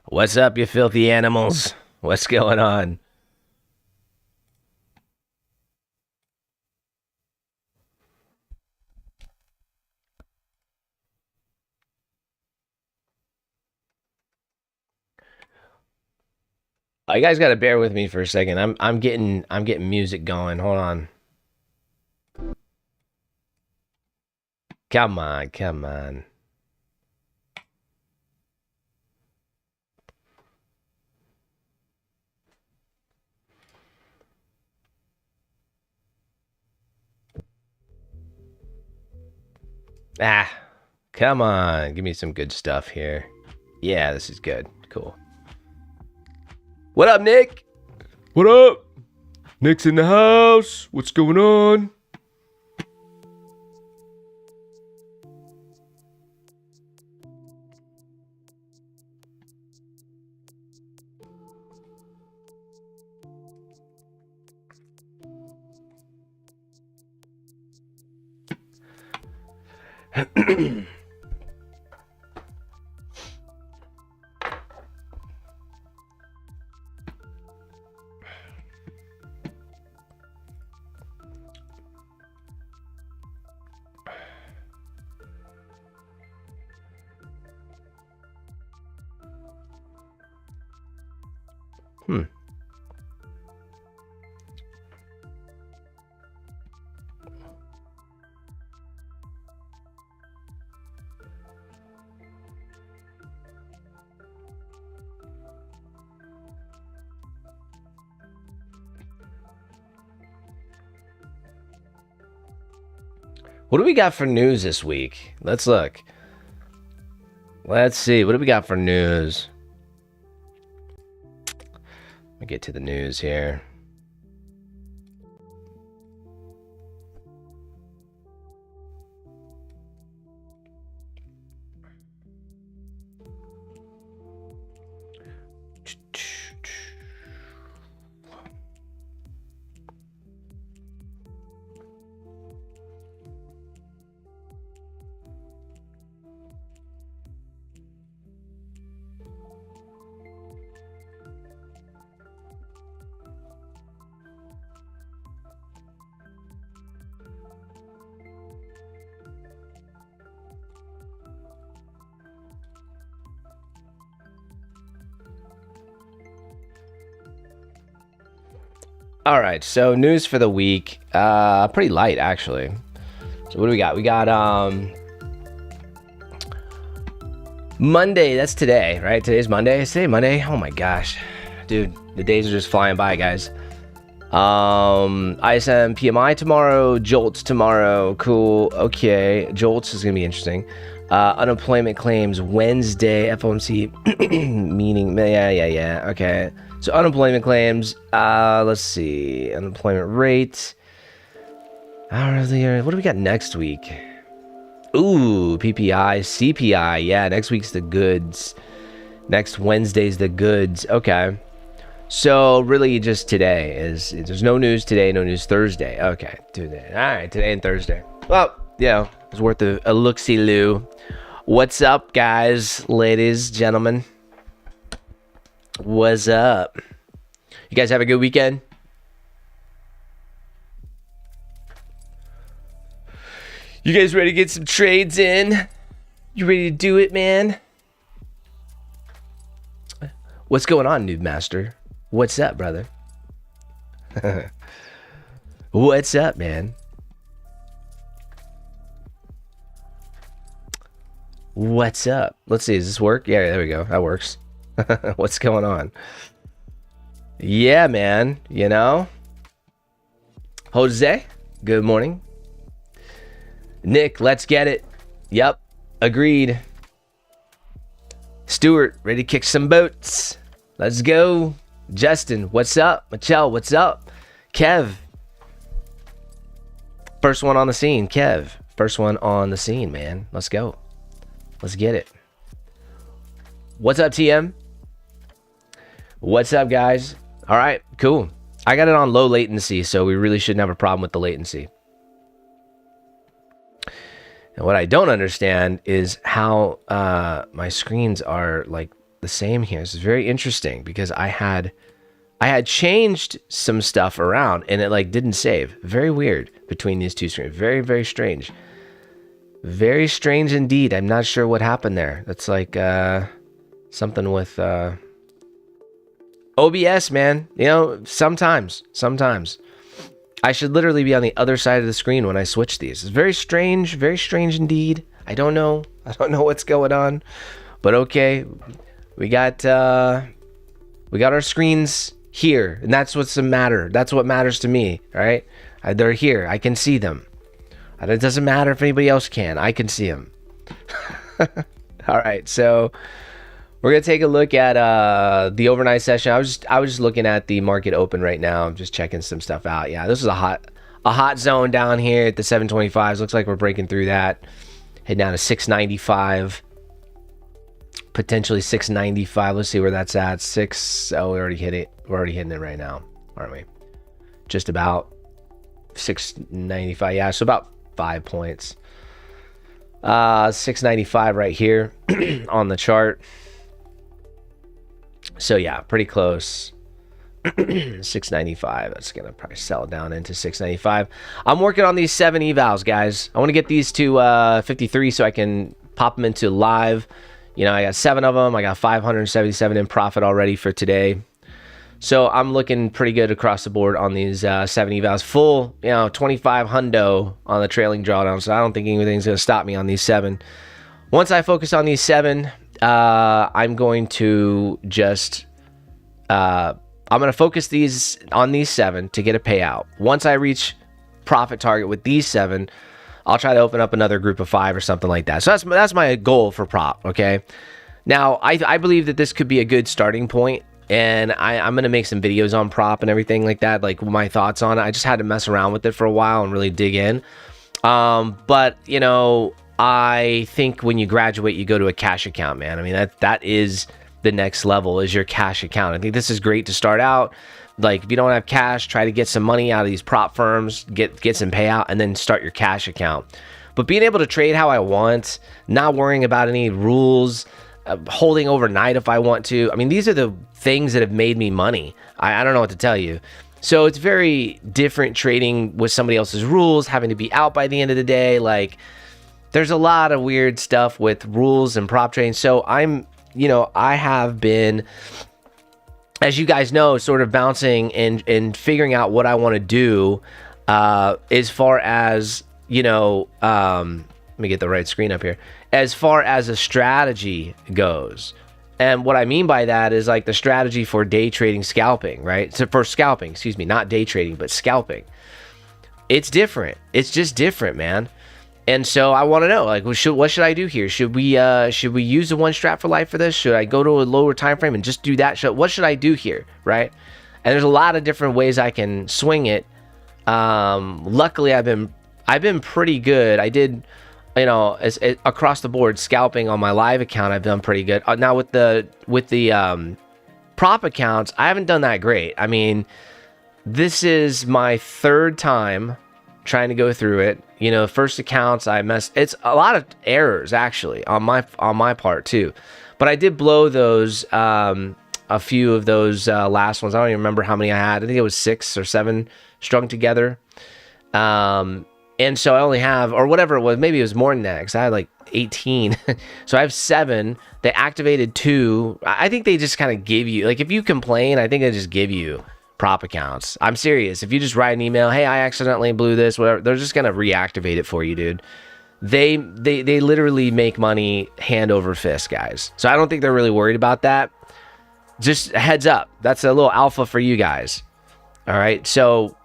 What's up, you filthy animals? What's going on? You guys gotta bear with me for a second. I'm getting music going. Hold on. Come on, come on. Ah, come on. Give me some good stuff here. Yeah, this is good. Cool. What up, Nick? What up? Nick's in the house. What's going on? What do we got for news this week? Let's look. Let's see. What do we got for news? Let me get to the news here. All right, so news for the week. Pretty light, actually. So what do we got? We got Monday. That's today, right? Today's Monday. Is today Monday? Oh my gosh, dude, the days are just flying by, guys. ISM PMI tomorrow. Jolts tomorrow. Cool. Okay, Jolts is gonna be interesting. Unemployment claims Wednesday. FOMC meeting. Yeah. Okay. So unemployment claims, let's see, unemployment rate. What do we got next week? Ooh, PPI, CPI. Yeah, next week's the goods. Next Wednesday's the goods. Okay. So really just today there's no news today, no news Thursday. Okay, today. All right, today and Thursday. Well, yeah, it's worth a look-see-loo. What's up, guys, ladies, gentlemen? What's up? You guys have a good weekend? You guys ready to get some trades in? You ready to do it, man? What's going on, Noob Master? What's up, brother? What's up, man? What's up? Let's see, does this work? Yeah, there we go. That works. What's going on? Yeah, man, you know? Jose, good morning. Nick, let's get it. Yep, agreed. Stuart, ready to kick some boats. Let's go. Justin, what's up? Michelle, what's up? Kev. First one on the scene, Kev. First one on the scene, man. Let's go. Let's get it. What's up, TM? What's up, guys? All right, cool. I got it on low latency, so we really shouldn't have a problem with the latency. And what I don't understand is how my screens are like the same here. This is very interesting because I had changed some stuff around and it like didn't save. Very weird between these two screens. Very, very strange. Very strange indeed. I'm not sure what happened there. That's like something with OBS, man. You know, sometimes. I should literally be on the other side of the screen when I switch these. It's very strange indeed. I don't know what's going on. But okay. We got our screens here, and that's what's the matter. That's what matters to me, right? They're here. I can see them. And it doesn't matter if anybody else can. I can see them. All right, so we're gonna take a look at the overnight session. I was just looking at the market open right now. I'm just checking some stuff out. Yeah, this is a hot zone down here at the 725s. Looks like we're breaking through that. Head down to 695. Potentially 695. Let's see where that's at. We already hit it. We're already hitting it right now, aren't we? Just about 695. Yeah, so about 5 points. 695 right here on the chart. So yeah, pretty close. 695. That's gonna probably sell down into 695. I'm working on these 7 evals, guys. I want to get these to 53 so I can pop them into live. You know, I got 7 of them. I got 577 in profit already for today. So I'm looking pretty good across the board on these 7 evals. Full, 25 hundo on the trailing drawdown. So I don't think anything's going to stop me on these 7. Once I focus on these 7, I'm going to just... I'm going to focus on these 7 to get a payout. Once I reach profit target with these 7... I'll try to open up another group of 5 or something like that. So that's my goal for prop, okay? Now, I believe that this could be a good starting point, and I'm going to make some videos on prop and everything like that, like my thoughts on it. I just had to mess around with it for a while and really dig in. But, I think when you graduate, you go to a cash account, man. I mean, that is the next level, is your cash account. I think this is great to start out. Like, if you don't have cash, try to get some money out of these prop firms, get some payout, and then start your cash account. But being able to trade how I want, not worrying about any rules, holding overnight if I want to. I mean, these are the things that have made me money. I don't know what to tell you. So it's very different trading with somebody else's rules, having to be out by the end of the day. Like, there's a lot of weird stuff with rules and prop trading. So I have been... as you guys know, sort of bouncing and figuring out what I want to do as far as, let me get the right screen up here, as far as a strategy goes. And what I mean by that is like the strategy for day trading, scalping, right? So for scalping, excuse me, not day trading, but scalping. It's different. It's just different, man. And so I want to know, like, what should I do here? Should we use the one strat for life for this? Should I go to a lower time frame and just do that? What should I do here, right? And there's a lot of different ways I can swing it. Luckily, I've been pretty good. I did, across the board scalping on my live account. I've done pretty good. Now with the prop accounts, I haven't done that great. I mean, this is my 3rd time trying to go through it. First accounts it's a lot of errors actually on my part too, but I did blow those a few of those last ones. I don't even remember how many I had. I think it was 6 or 7 strung together, and so I only have, or whatever it was, maybe it was more than that, because I had like 18. So I have 7. They activated 2. I think they just kind of give you, like, if you complain, I think they just give you prop accounts. I'm serious. If you just write an email, hey, I accidentally blew this, whatever, they're just gonna reactivate it for you, dude. They literally make money hand over fist, guys. So I don't think they're really worried about that. Just a heads up. That's a little alpha for you guys. All right. So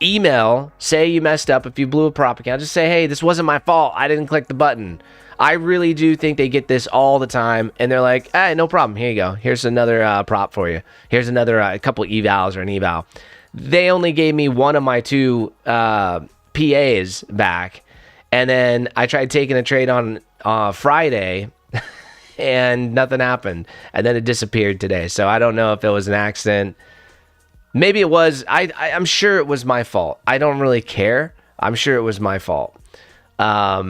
email, say you messed up. If you blew a prop account, just say, hey, this wasn't my fault. I didn't click the button. I really do think they get this all the time, and they're like, hey, no problem. Here you go. Here's another prop for you. Here's another a couple evals or an eval. They only gave me one of my 2 PAs back, and then I tried taking a trade on Friday, and nothing happened, and then it disappeared today. So I don't know if it was an accident. Maybe it was. I'm sure it was my fault. I don't really care. I'm sure it was my fault. I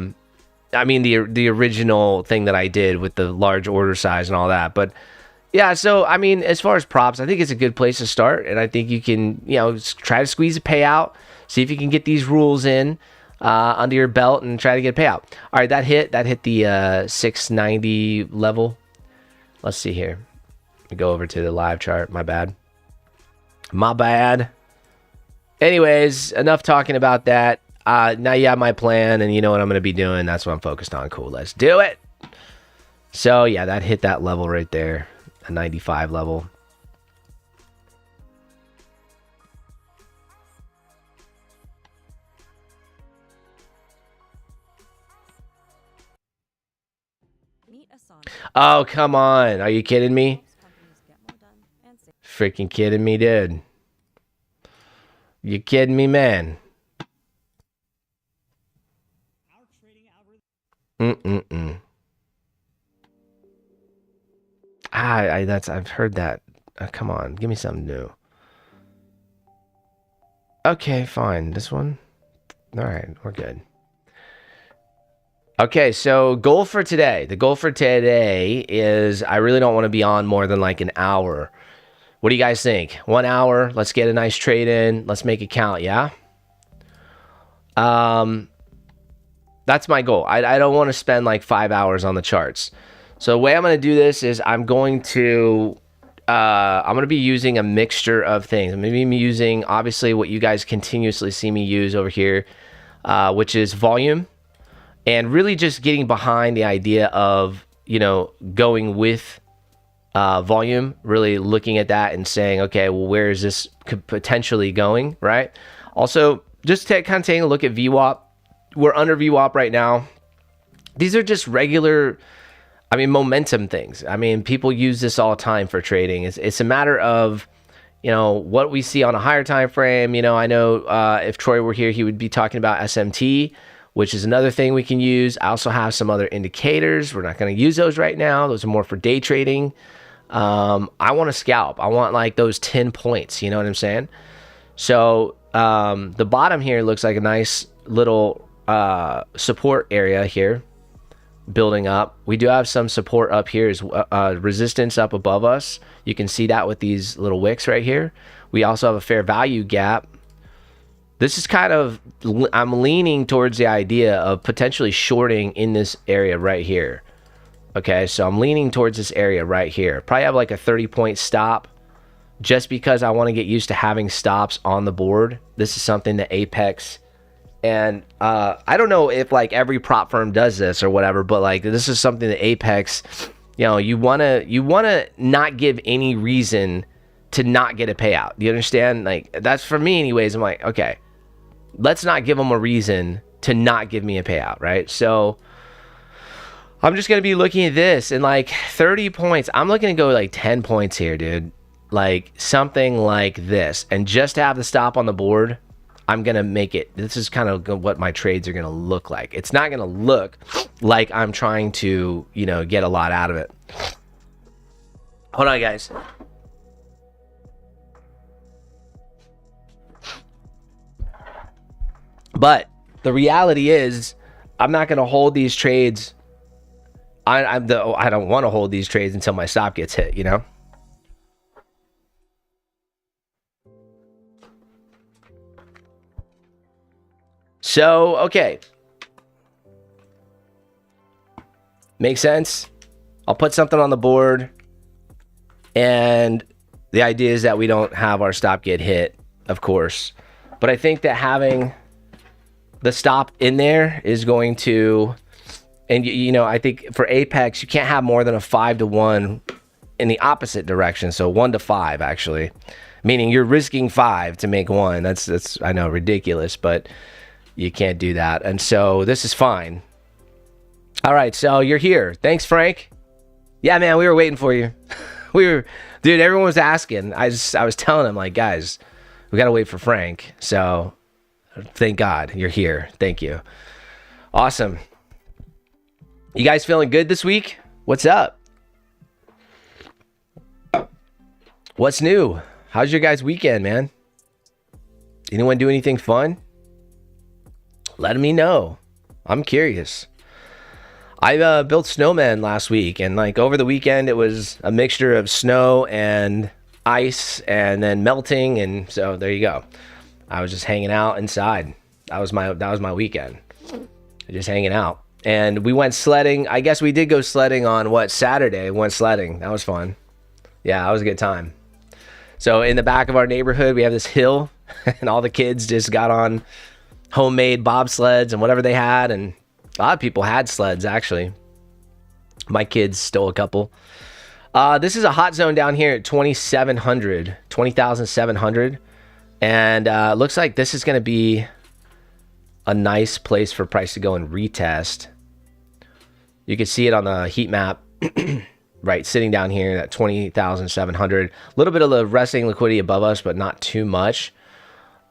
mean, the original thing that I did with the large order size and all that. But yeah, so I mean, as far as props, I think it's a good place to start, and I think you can, try to squeeze a payout, see if you can get these rules in under your belt, and try to get a payout. All right, that hit the 690 level. Let's see here. Let me go over to the live chart. My bad. Anyways, enough talking about that. Now you have my plan, and you know what I'm going to be doing. That's what I'm focused on. Cool, let's do it. So yeah, that hit that level right there, a 95 level. Oh, come on. Are you kidding me? Freaking kidding me, dude. You kidding me, man? I've heard that. Come on, give me something new. Okay, fine. This one? All right, we're good. Okay, so goal for today. The goal for today is I really don't want to be on more than like an hour. What do you guys think? 1 hour. Let's get a nice trade in. Let's make it count, yeah? That's my goal. I don't want to spend like 5 hours on the charts. So the way I'm going to do this is I'm going to be using a mixture of things. I'm going to be using obviously what you guys continuously see me use over here, which is volume, and really just getting behind the idea of, going with volume, really looking at that and saying, okay, well, where is this potentially going, right? Also, just kind of taking a look at VWAP. We're under VWAP right now. These are just regular, momentum things. People use this all the time for trading. It's a matter of, what we see on a higher time frame. I know if Troy were here, he would be talking about SMT, which is another thing we can use. I also have some other indicators. We're not going to use those right now. Those are more for day trading. I want to scalp. I want like those 10 points. You know what I'm saying? So the bottom here looks like a nice little support area here building up. We do have some support up here as resistance up above us. You can see that with these little wicks right here. We also have a fair value gap. This is kind of, I'm leaning towards the idea of potentially shorting in this area right here. Okay, so I'm leaning towards this area right here. Probably have like a 30-point stop just because I want to get used to having stops on the board. This is something that Apex, and I don't know if like every prop firm does this or whatever, but like this is something that Apex, you want to not give any reason to not get a payout. You understand? Like that's for me anyways. I'm like, okay, let's not give them a reason to not give me a payout, right? So I'm just going to be looking at this and like 30 points. I'm looking to go like 10 points here, dude. Like something like this. And just to have the stop on the board, I'm going to make it. This is kind of what my trades are going to look like. It's not going to look like I'm trying to, get a lot out of it. Hold on, guys. But the reality is, I'm not going to hold these trades. I don't want to hold these trades until my stop gets hit, So, okay. Makes sense? I'll put something on the board. And the idea is that we don't have our stop get hit, of course. But I think that having the stop in there is going to, and I think for Apex, you can't have more than a 5-to-1 in the opposite direction. So 1-to-5 actually, meaning you're risking 5 to make 1. That's I know, ridiculous, but you can't do that. And so this is fine. All right, so you're here. Thanks, Frank. Yeah, man, we were waiting for you. Dude, everyone was asking. I was telling them like, guys, we got to wait for Frank. So thank God you're here. Thank you. Awesome. You guys feeling good this week? What's up? What's new? How's your guys' weekend, man? Anyone do anything fun? Let me know. I'm curious. I built snowmen last week, and like over the weekend, it was a mixture of snow and ice and then melting, and so there you go. I was just hanging out inside. That was my weekend. Just hanging out. And we went sledding. I guess we did go sledding on Saturday. We went sledding. That was fun. Yeah, that was a good time. So in the back of our neighborhood, we have this hill, and all the kids just got on homemade bobsleds and whatever they had, and a lot of people had sleds, actually. My kids stole a couple. This is a hot zone down here at 20,700. And looks like this is going to be a nice place for price to go and retest. You can see it on the heat map, right, sitting down here at 20,700. A little bit of the resting liquidity above us, but not too much.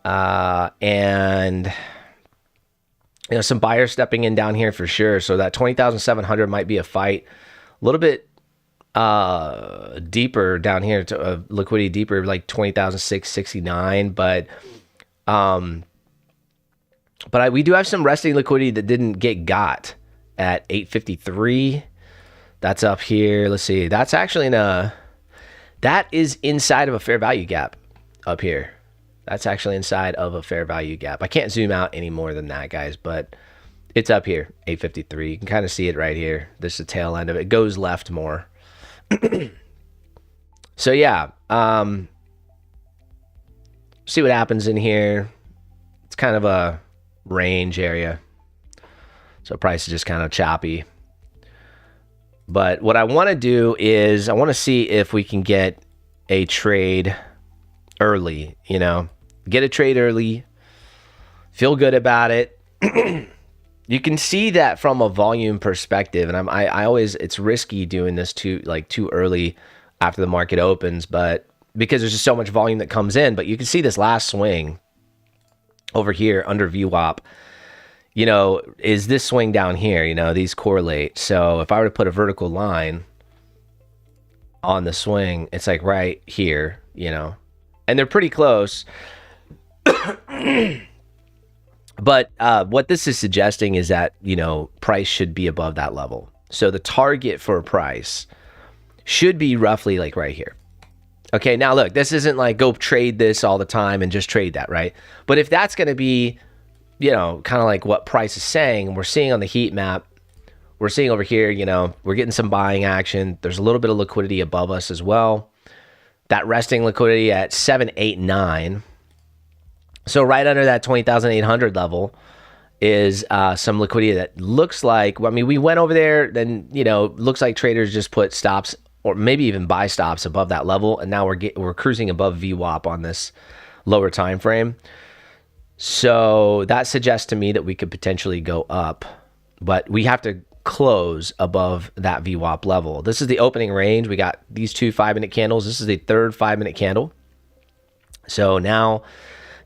And you know, some buyers stepping in down here for sure. So that 20,700 might be a fight. A little bit deeper down here, to liquidity deeper, like 20,669. But we do have some resting liquidity that didn't get got at 853. That's up here. Let's see. That's actually that is inside of a fair value gap up here. That's actually inside of a fair value gap. I can't zoom out any more than that, guys, but it's up here, 853. You can kind of see it right here. This is the tail end of it. It goes left more. So yeah, see what happens in here. It's kind of a range area. So price is just kind of choppy. But what I want to do is I want to see if we can get a trade early, you know. Get a trade early, feel good about it. You can see that from a volume perspective, and I always, it's risky doing this too early after the market opens, but because there's just so much volume that comes in. But you can see this last swing over here under VWAP, you know, is this swing down here, you know, these correlate. So if I were to put a vertical line on the swing, it's like right here, you know, and they're pretty close. But what this is suggesting is that, you know, price should be above that level. So the target for price should be roughly like right here. Okay, now look, this isn't like go trade this all the time and just trade that, right? But if that's going to be, you know, kind of like what price is saying, we're seeing on the heat map, we're seeing over here, you know, we're getting some buying action. There's a little bit of liquidity above us as well. That resting liquidity at 789. So right under that 20,800 level is some liquidity that looks like, I mean, we went over there, then, you know, looks like traders just put stops or maybe even buy stops above that level. And now we're cruising above VWAP on this lower time frame. So that suggests to me that we could potentially go up, but we have to close above that VWAP level. This is the opening range. We got these two 5-minute candles. This is the third 5-minute candle. So now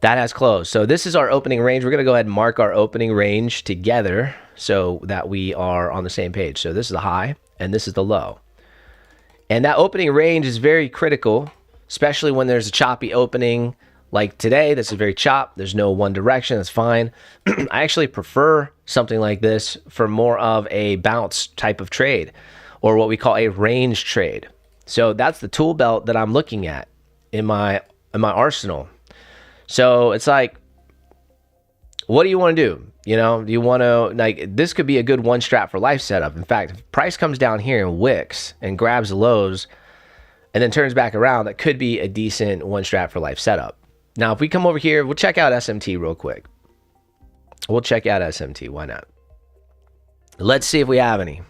that has closed. So this is our opening range. We're going to go ahead and mark our opening range together so that we are on the same page. So this is the high and this is the low. And that opening range is very critical, especially when there's a choppy opening like today. This is very chop. There's no one direction. That's fine. I actually prefer something like this for more of a bounce type of trade, or what we call a range trade. So that's the tool belt that I'm looking at in my arsenal. So it's like, what do you want to do? You know, do you want to, like, this could be a good one strat for life setup. In fact, if price comes down here and wicks and grabs the lows and then turns back around, that could be a decent one strat for life setup. Now, if we come over here, we'll check out SMT real quick. We'll check out SMT. Why not? Let's see if we have any.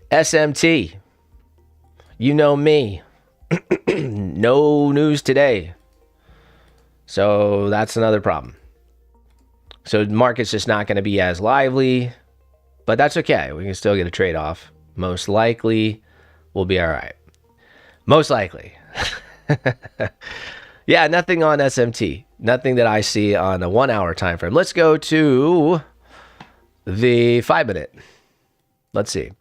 SMT. You know me. No news today. So that's another problem. So the market's just not going to be as lively, but that's okay. We can still get a trade off. Most likely, we'll be all right. Most likely. Yeah, nothing on SMT. Nothing that I see on a 1 hour time frame. Let's go to the 5-minute. Let's see.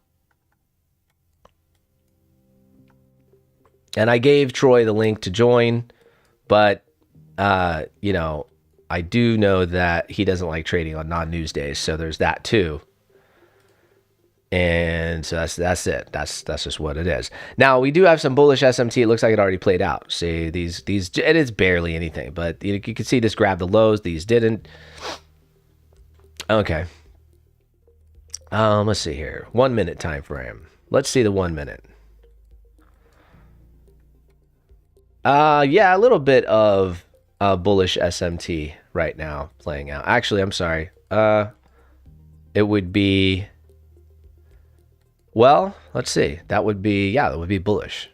And I gave Troy the link to join, but, you know, I do know that he doesn't like trading on non-news days, so there's that too. And so that's it. That's just what it is. Now we do have some bullish SMT. It looks like it already played out. See these it is barely anything, but you can see this grabbed the lows. These didn't. Okay. Let's see here. 1 minute time frame. Let's see the 1 minute. Yeah, a little bit of bullish SMT right now playing out. Actually, I'm sorry. It would be. Well, let's see. That would be bullish.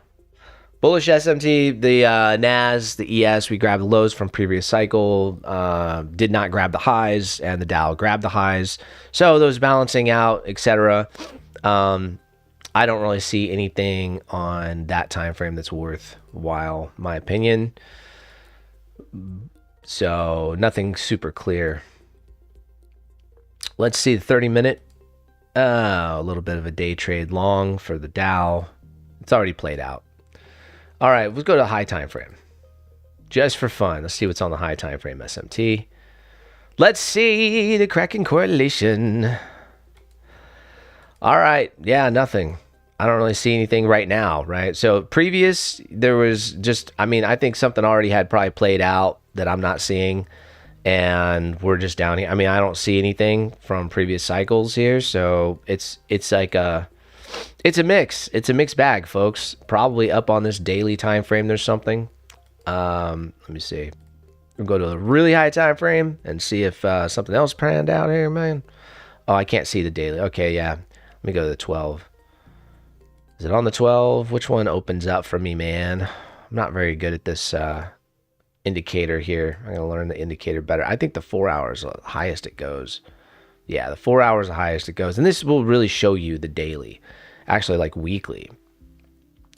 Bullish SMT, the NAS, the ES, we grabbed the lows from previous cycle, did not grab the highs, and the Dow grabbed the highs. So those balancing out, etc. I don't really see anything on that time frame that's worthwhile, my opinion. So nothing super clear. Let's see the 30-minute. A little bit of a day trade long for the Dow. It's already played out. All right, let's go to the high time frame. Just for fun, let's see what's on the high time frame SMT. Let's see the Kraken correlation. All right, yeah, nothing. I don't really see anything right now, right? So previous, there was just, I mean, I think something already had probably played out that I'm not seeing. And we're just down here. I mean, I don't see anything from previous cycles here, so it's like it's a mix. It's a mixed bag, folks. Probably up on this daily time frame. There's something. Let me see. We'll go to a really high time frame and see if something else panned out here, man. Oh, I can't see the daily. Okay, yeah. Let me go to the 12. Is it on the 12? Which one opens up for me, man? I'm not very good at this. Indicator here. I'm gonna learn the indicator better. I think the 4 hours the highest it goes. Yeah, the 4 hours the highest it goes, and this will really show you the daily, actually like weekly.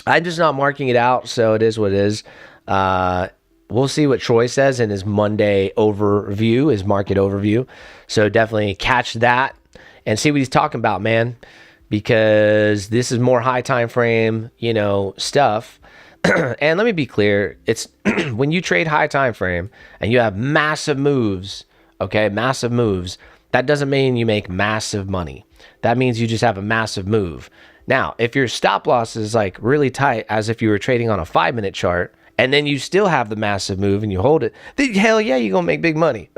I'm just not marking it out, so it is what it is. We'll see what Troy says in his Monday overview, his market overview. So definitely catch that and see what he's talking about, man, because this is more high time frame, you know, stuff. And let me be clear, it's when you trade high time frame and you have massive moves, okay, massive moves, that doesn't mean you make massive money. That means you just have a massive move. Now, if your stop loss is like really tight, as if you were trading on a 5-minute chart, and then you still have the massive move and you hold it, then hell yeah, you're gonna make big money.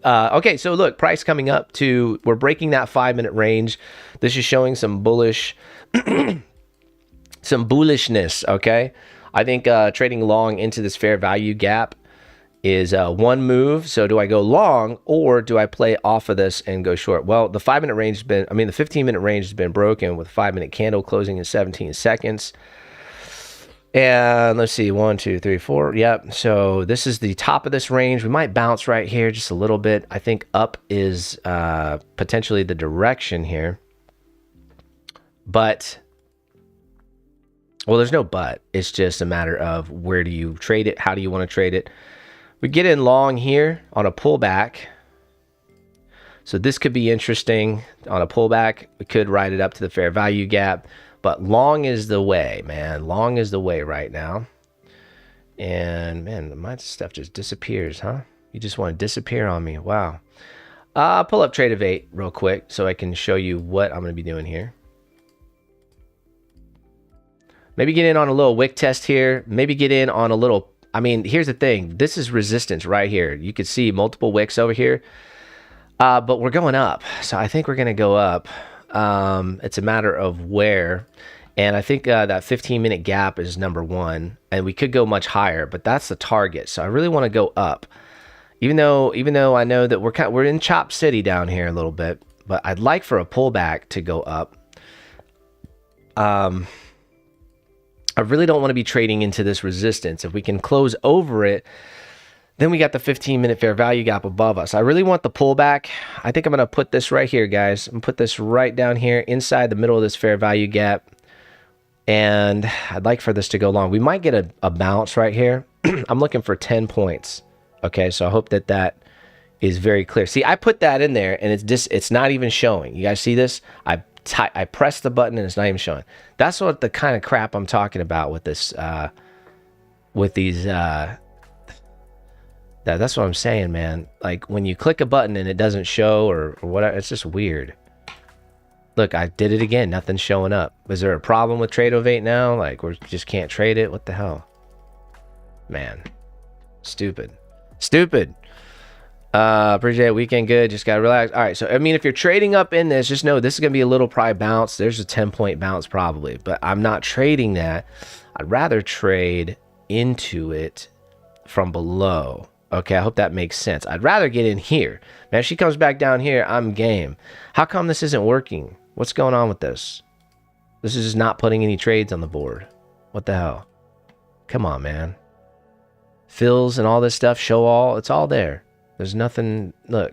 Okay, so look, price coming up to, we're breaking that 5-minute range. This is showing some bullish some bullishness, okay? I think trading long into this fair value gap is one move. So do I go long or do I play off of this and go short? Well, the 5-minute range has been, I mean, the 15-minute range has been broken with a 5-minute candle closing in 17 seconds. And let's see, 1, 2, 3, 4. Yep. So this is the top of this range. We might bounce right here just a little bit. I think up is potentially the direction here. But well, there's no but. It's just a matter of where do you trade it? How do you want to trade it? We get in long here on a pullback. So this could be interesting on a pullback. We could ride it up to the fair value gap. But long is the way, man. Long is the way right now. And, man, my stuff just disappears, huh? You just want to disappear on me. Wow. Pull up Trade of 8 real quick so I can show you what I'm going to be doing here. Maybe get in on a little wick test here. Maybe get in on a little, I mean, here's the thing. This is resistance right here. You can see multiple wicks over here. But we're going up. So I think we're going to go up. It's a matter of where. And I think that 15-minute gap is number one. And we could go much higher, but that's the target. So I really want to go up. Even though I know that we're in Chop City down here a little bit. But I'd like for a pullback to go up. I really don't want to be trading into this resistance. If we can close over it, then we got the 15-minute fair value gap above us. I really want the pullback. I think I'm going to put this right here, guys. I'm going to put this right down here inside the middle of this fair value gap. And I'd like for this to go long. We might get a bounce right here. I'm looking for 10 points. Okay, so I hope that that is very clear. See, I put that in there, and it's not even showing. You guys see this? I I press the button and it's not even showing. That's what the kind of crap I'm talking about with this, with these, that's what I'm saying, man. Like when you click a button and it doesn't show or whatever, it's just weird. Look, I did it again. Nothing's showing up. Is there a problem with Trade-O-Vate now? Like we just can't trade it? What the hell? Man. Stupid. Stupid. Appreciate it. Weekend good. Just gotta relax. All right. So, I mean, if you're trading up in this, just know this is gonna be a little probably bounce. There's a 10-point bounce probably, but I'm not trading that. I'd rather trade into it from below. Okay, I hope that makes sense. I'd rather get in here. Man, if she comes back down here, I'm game. How come this isn't working? What's going on with this? This is just not putting any trades on the board. What the hell? Come on, man. Fills and all this stuff, show all, it's all there. There's nothing, look,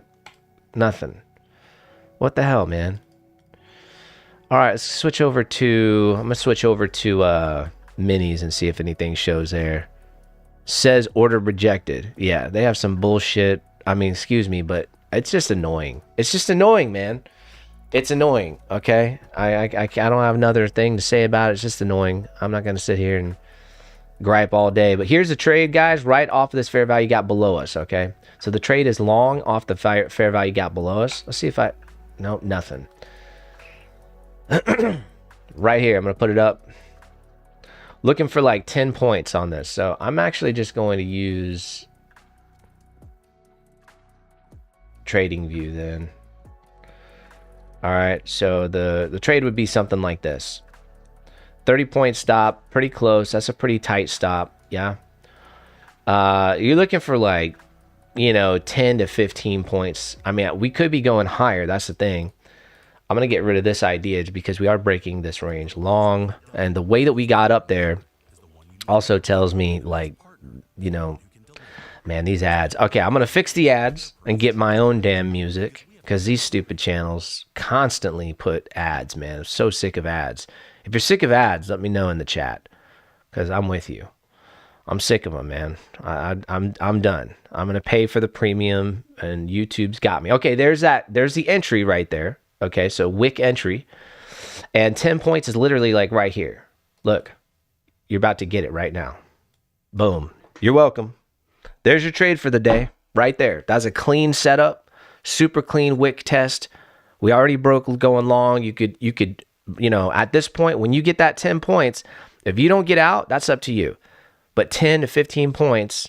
nothing. What the hell, man? All right, let's switch over to, I'm going to switch over to minis and see if anything shows there. Says order rejected. Yeah, they have some bullshit. I mean, excuse me, but it's just annoying. It's just annoying, man. It's annoying, okay? I don't have another thing to say about it. It's just annoying. I'm not going to sit here and gripe all day. But here's the trade, guys, right off of this fair value gap below us, okay? So the trade is long off the fair value gap below us. Let's see if I... Nope, nothing. Right here, I'm going to put it up. Looking for like 10 points on this. So I'm actually just going to use trading view then. All right, so the trade would be something like this. 30-point stop, pretty close. That's a pretty tight stop, yeah. You're looking for like, you know, 10 to 15 points. I mean, we could be going higher. That's the thing. I'm going to get rid of this idea because we are breaking this range long. And the way that we got up there also tells me, like, you know, man, these ads. Okay, I'm going to fix the ads and get my own damn music because these stupid channels constantly put ads, man. I'm so sick of ads. If you're sick of ads, let me know in the chat because I'm with you. I'm sick of them, man. I'm done. I'm going to pay for the premium and YouTube's got me. Okay, there's that. There's the entry right there. Okay, so wick entry, and 10 points is literally like right here. Look, you're about to get it right now. Boom. You're welcome. There's your trade for the day right there. That's a clean setup, super clean wick test. We already broke going long. You could, you know, at this point, when you get that 10 points, if you don't get out, that's up to you. But 10 to 15 points,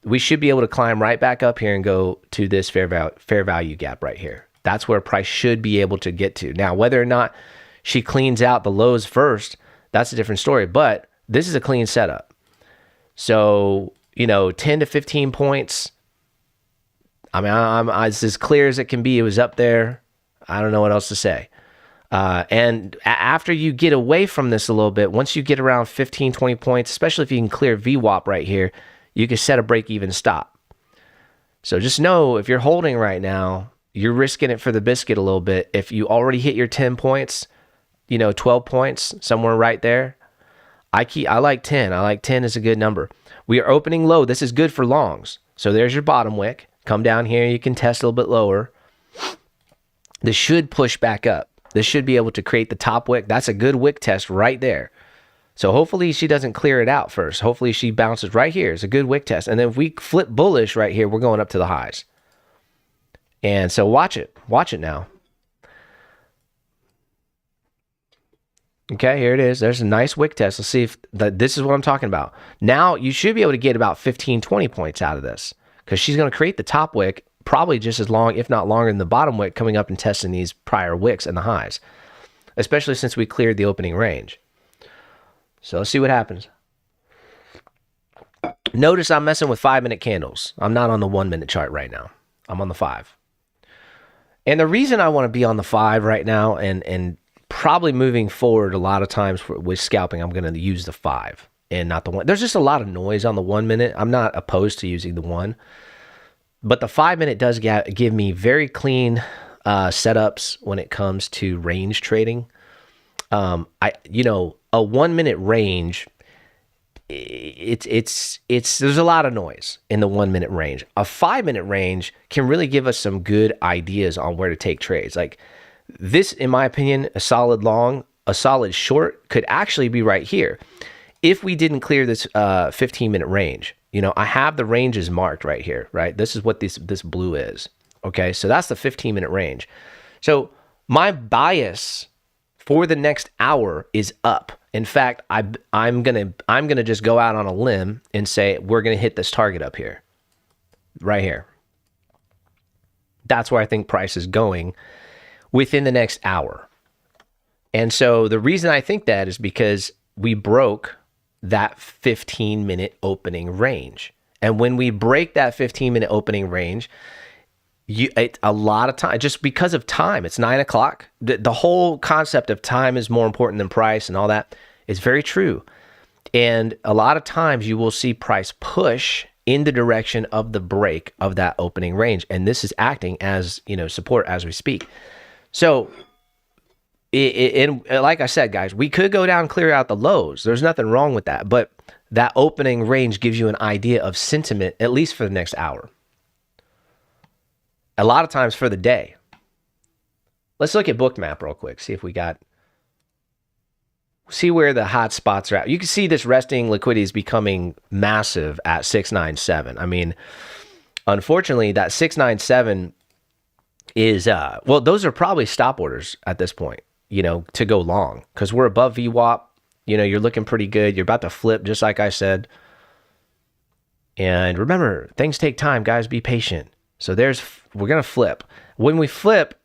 we should be able to climb right back up here and go to this fair value gap right here. That's where price should be able to get to. Now, whether or not she cleans out the lows first, that's a different story. But this is a clean setup. So, you know, 10 to 15 points. I mean, it's as clear as it can be. It was up there. I don't know what else to say. And after you get away from this a little bit, once you get around 15, 20 points, especially if you can clear VWAP right here, you can set a break-even stop. So just know if you're holding right now, you're risking it for the biscuit a little bit. If you already hit your 10 points, you know, 12 points, somewhere right there, I like 10. I like 10 is a good number. We are opening low. This is good for longs. So there's your bottom wick. Come down here. You can test a little bit lower. This should push back up. This should be able to create the top wick. That's a good wick test right there. So hopefully she doesn't clear it out first. Hopefully she bounces right here. It's a good wick test. And then if we flip bullish right here, we're going up to the highs. And so watch it. Watch it now. Okay, here it is. There's a nice wick test. Let's see if this is what I'm talking about. Now you should be able to get about 15, 20 points out of this because she's going to create the top wick probably just as long, if not longer than the bottom wick coming up and testing these prior wicks and the highs, especially since we cleared the opening range. So let's see what happens. Notice I'm messing with 5-minute candles. I'm not on the 1-minute chart right now. I'm on the 5. And the reason I want to be on the 5 right now and probably moving forward a lot of times with scalping, I'm going to use the 5 and not the 1. There's just a lot of noise on the 1 minute. I'm not opposed to using the 1. But the 5-minute does give me very clean setups when it comes to range trading. You know, a 1-minute range, there's a lot of noise in the 1-minute range. A 5-minute range can really give us some good ideas on where to take trades. Like this, in my opinion, a solid long, a solid short could actually be right here. If we didn't clear this 15-minute range, I have the ranges marked right here, right? This is what this blue is. Okay, so that's the 15-minute range. So my bias for the next hour is up. In fact, I'm gonna just go out on a limb and say we're gonna hit this target up here, right here. That's where I think price is going within the next hour. And so the reason I think that is because we broke that 15-minute opening range. And when we break that 15-minute opening range, a lot of time, just because of time, it's 9 o'clock. The whole concept of time is more important than price and all that is very true. And a lot of times you will see price push in the direction of the break of that opening range. And this is acting as, support as we speak. So, like I said, guys, we could go down and clear out the lows. There's nothing wrong with that. But that opening range gives you an idea of sentiment, at least for the next hour. A lot of times for the day. Let's look at Bookmap real quick. See where the hot spots are at. You can see this resting liquidity is becoming massive at 697. I mean, unfortunately, that 697 is, those are probably stop orders at this point, to go long, because we're above VWAP. You're looking pretty good. You're about to flip, just like I said. And remember, things take time, guys. Be patient. So we're going to flip. When we flip,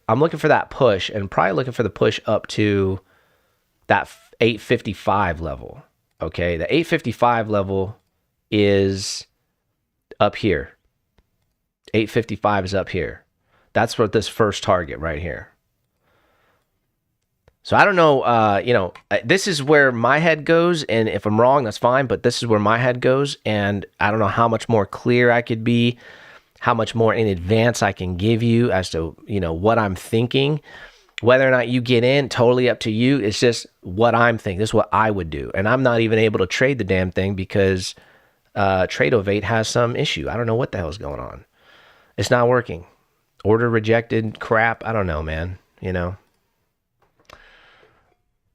I'm looking for that push and probably looking for the push up to that 855 level. Okay, the 855 level is up here. 855 is up here. That's what this first target right here. So I don't know, this is where my head goes, and if I'm wrong, that's fine, but this is where my head goes, and I don't know how much more clear I could be, how much more in advance I can give you as to, what I'm thinking. Whether or not you get in, totally up to you. It's just what I'm thinking. This is what I would do. And I'm not even able to trade the damn thing because Tradeovate has some issue. I don't know what the hell's going on. It's not working. Order rejected crap. I don't know, man.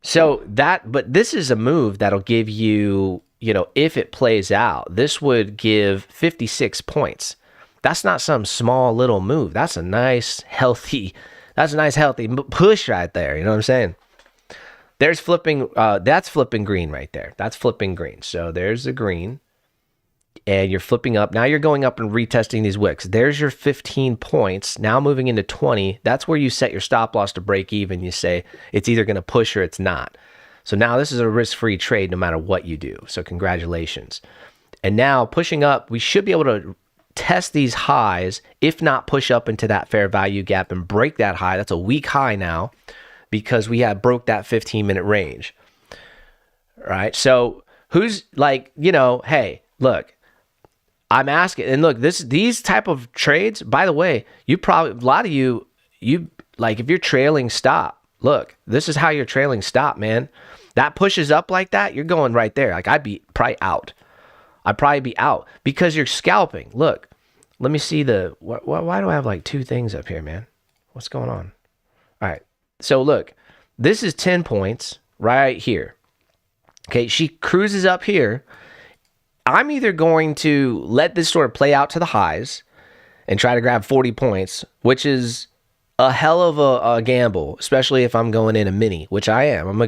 So but this is a move that'll give you, if it plays out, this would give 56 points. That's not some small little move. That's a nice, healthy push right there. You know what I'm saying? There's flipping, that's flipping green right there. That's flipping green. So there's the green and you're flipping up. Now you're going up and retesting these wicks. There's your 15 points. Now moving into 20. That's where you set your stop loss to break even. You say it's either going to push or it's not. So now this is a risk-free trade no matter what you do. So congratulations. And now pushing up, we should be able to test these highs, if not push up into that fair value gap and break that high. That's a weak high now because we have broke that 15-minute range. All right. So who's like, hey, look, I'm asking, and look, these type of trades, by the way, a lot of you like, if you're trailing stop, look, this is how you're trailing stop, man. That pushes up like that, you're going right there. Like I'd be probably out. I'd probably be out because you're scalping. Look, let me see why do I have like two things up here, man? What's going on? All right. So look, this is 10 points right here. Okay. She cruises up here. I'm either going to let this sort of play out to the highs and try to grab 40 points, which is a hell of a gamble, especially if I'm going in a mini, which I am. I'm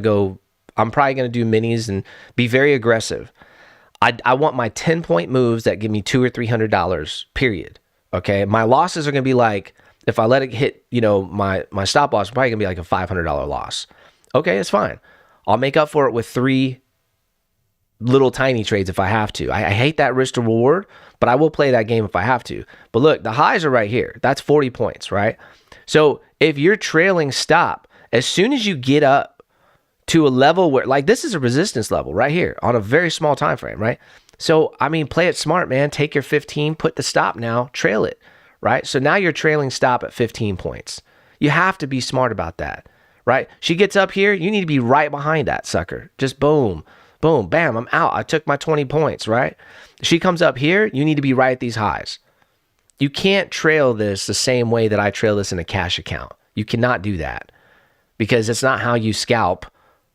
probably going to do minis and be very aggressive. I want my 10-point moves that give me $200 or $300, period. Okay. My losses are going to be like, if I let it hit, my stop loss, probably going to be like a $500 loss. Okay. It's fine. I'll make up for it with 3 little tiny trades if I have to. I hate that risk to reward, but I will play that game if I have to. But look, the highs are right here. That's 40 points, right? So if you're trailing stop, as soon as you get up to a level where, like, this is a resistance level right here on a very small time frame, right? So, I mean, play it smart, man. Take your 15, put the stop now, trail it, right? So now you're trailing stop at 15 points. You have to be smart about that, right? She gets up here, you need to be right behind that sucker. Just boom, boom, bam, I'm out. I took my 20 points, right? She comes up here, you need to be right at these highs. You can't trail this the same way that I trail this in a cash account. You cannot do that because it's not how you scalp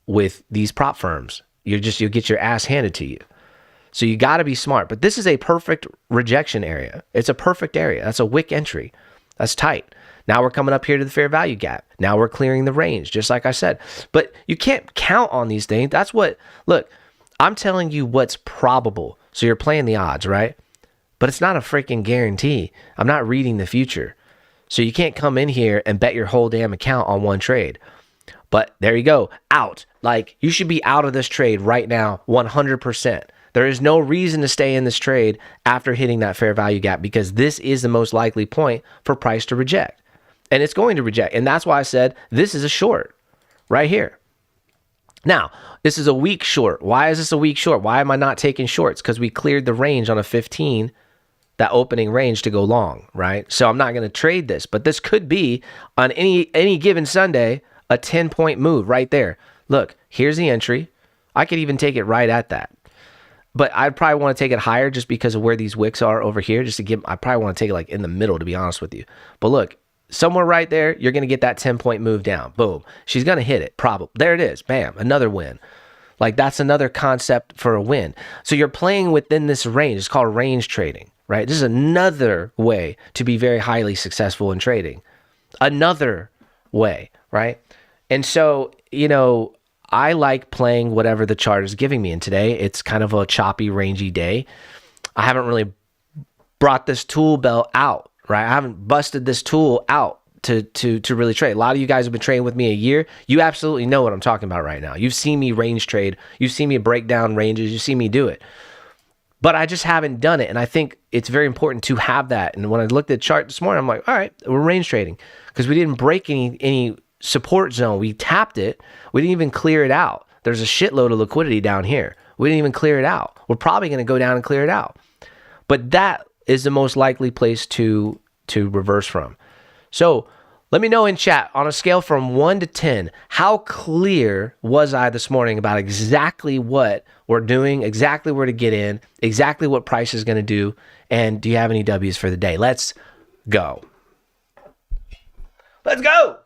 with these prop firms. You'll get your ass handed to you. So you got to be smart. But this is a perfect rejection area. It's a perfect area. That's a wick entry. That's tight. Now we're coming up here to the fair value gap. Now we're clearing the range, just like I said. But you can't count on these things. That's what, look, I'm telling you what's probable. So you're playing the odds, right? But it's not a freaking guarantee. I'm not reading the future. So you can't come in here and bet your whole damn account on one trade. But there you go, out. Like, you should be out of this trade right now, 100%. There is no reason to stay in this trade after hitting that fair value gap because this is the most likely point for price to reject. And it's going to reject. And that's why I said this is a short right here. Now, this is a weak short. Why is this a weak short? Why am I not taking shorts? Because we cleared the range on a 15, that opening range to go long, right? So I'm not going to trade this. But this could be on any given Sunday, a 10-point move right there. Look, here's the entry. I could even take it right at that. But I'd probably want to take it higher just because of where these wicks are over here. I probably want to take it like in the middle, to be honest with you. But look, somewhere right there, you're going to get that 10-point move down. Boom. She's going to hit it. Probably. There it is. Bam. Another win. Like, that's another concept for a win. So you're playing within this range. It's called range trading, right? This is another way to be very highly successful in trading. Another way, right? And so, I like playing whatever the chart is giving me. And today, it's kind of a choppy, rangy day. I haven't really brought this tool belt out, right? I haven't busted this tool out to really trade. A lot of you guys have been trading with me a year. You absolutely know what I'm talking about right now. You've seen me range trade. You've seen me break down ranges. You've seen me do it. But I just haven't done it. And I think it's very important to have that. And when I looked at the chart this morning, I'm like, all right, we're range trading because we didn't break any support zone. We tapped it. We didn't even clear it out. There's a shitload of liquidity down here. We didn't even clear it out. We're probably going to go down and clear it out. But that is the most likely place to reverse from. So let me know in chat, on a scale from 1 to 10, how clear was I this morning about exactly what we're doing, exactly where to get in, exactly what price is going to do, and do you have any W's for the day? Let's go. Let's go.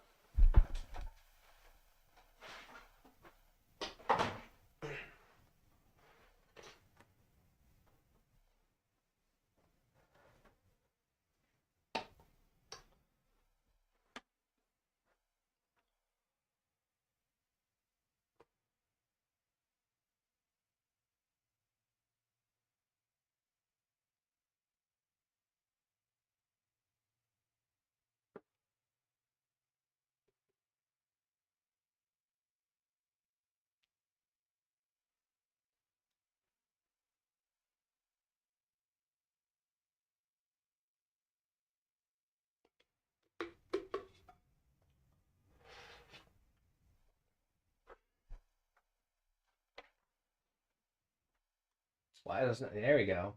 Why doesn't, there we go.